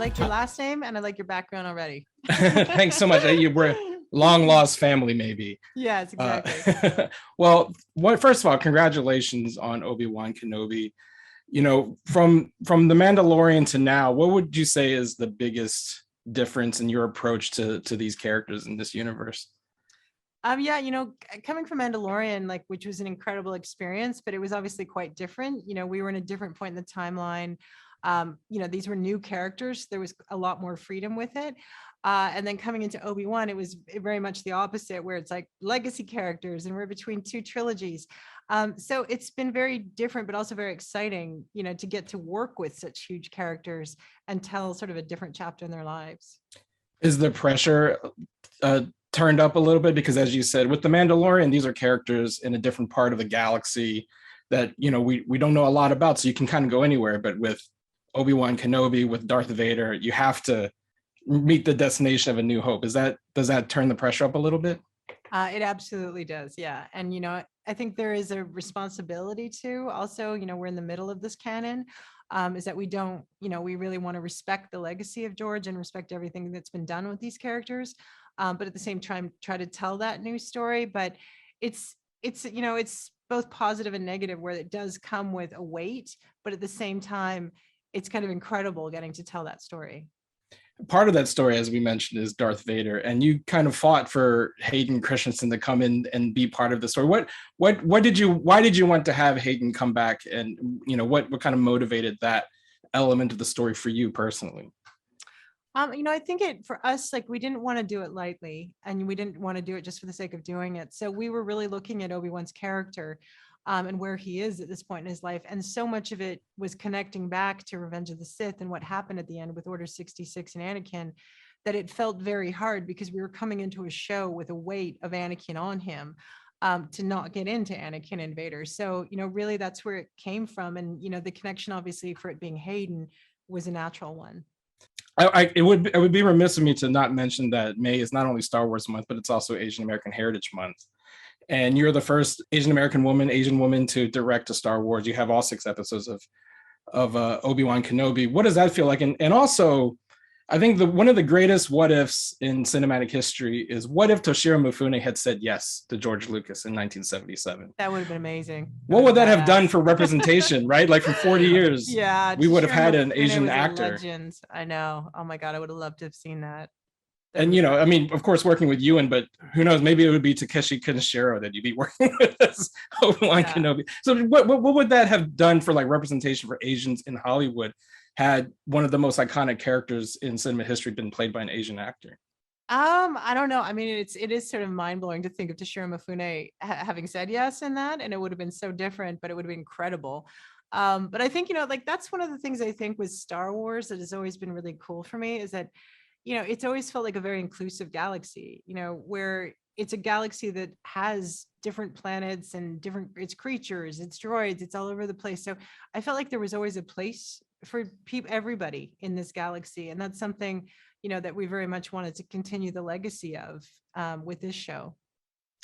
like your last name and I like your background already. Thanks so much. We're long lost family, maybe. Yes, exactly. Well, first of all, congratulations on Obi-Wan Kenobi. You know, from The Mandalorian to now, what would you say is the biggest difference in your approach to these characters in this universe? Yeah, coming from Mandalorian, like, which was an incredible experience, but it was obviously quite different. We were in a different point in the timeline. These were new characters. There was a lot more freedom with it. And then coming into Obi-Wan, it was very much the opposite, where it's like legacy characters and we're between two trilogies. So it's been very different, but also very exciting, to get to work with such huge characters and tell sort of a different chapter in their lives. Is the pressure turned up a little bit? Because as you said, with The Mandalorian, these are characters in a different part of the galaxy that, we don't know a lot about, so you can kind of go anywhere. But with Obi-Wan Kenobi, with Darth Vader, you have to meet the destination of A New Hope. Does that turn the pressure up a little bit? It absolutely does. Yeah. And, I think there is a responsibility to also, we're in the middle of this canon, is that we don't, we really want to respect the legacy of George and respect everything that's been done with these characters. But at the same time, try to tell that new story. But it's both positive and negative, where it does come with a weight, but at the same time, it's kind of incredible getting to tell that story. Part of that story, as we mentioned, is Darth Vader, and you kind of fought for Hayden Christensen to come in and be part of the story. Why did you want to have Hayden come back, and what kind of motivated that element of the story for you personally? I think for us, like, we didn't want to do it lightly, and we didn't want to do it just for the sake of doing it. So we were really looking at Obi-Wan's character, and where he is at this point in his life. And so much of it was connecting back to Revenge of the Sith and what happened at the end with Order 66 and Anakin, that it felt very hard, because we were coming into a show with a weight of Anakin on him, to not get into Anakin and Vader. So, really that's where it came from. And, the connection, obviously, for it being Hayden was a natural one. It would be remiss of me to not mention that May is not only Star Wars month, but it's also Asian American Heritage Month. And you're the first Asian woman to direct a Star Wars. You have all 6 episodes of Obi-Wan Kenobi. What does that feel like? And also, I think one of the greatest what ifs in cinematic history is, what if Toshiro Mifune had said yes to George Lucas in 1977? That would have been amazing. What would that have done for representation, right? Like, for 40 years, yeah, we would have had an Mifune Asian was a actor. legend. I know. Oh my God, I would have loved to have seen that. And, of course, working with Ewan, but who knows, maybe it would be Takeshi Kaneshiro that you'd be working with as Obi-Wan Kenobi. So what would that have done for, like, representation for Asians in Hollywood, had one of the most iconic characters in cinema history been played by an Asian actor? I don't know. I mean, it is sort of mind blowing to think of Toshiro Mifune having said yes in that, and it would have been so different, but it would have been incredible. But I think, like, that's one of the things I think with Star Wars that has always been really cool for me, is that, it's always felt like a very inclusive galaxy, where it's a galaxy that has different planets and it's creatures, it's droids, it's all over the place. So I felt like there was always a place for everybody in this galaxy. And that's something, that we very much wanted to continue the legacy of, with this show.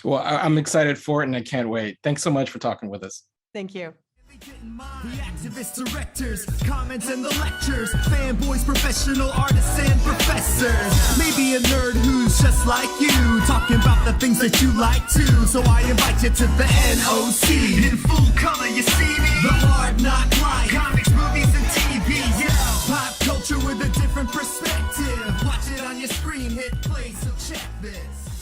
Well, I'm excited for it, and I can't wait. Thanks so much for talking with us. Thank you. The activists, directors, comments and the lectures, fanboys, professional artists and professors. Maybe a nerd who's just like you, talking about the things that you like too. So I invite you to the NOC. In full color, you see me. The hard knock life, comics, movies and TV. Yeah, pop culture with a different perspective. Watch it on your screen, hit play, so check this.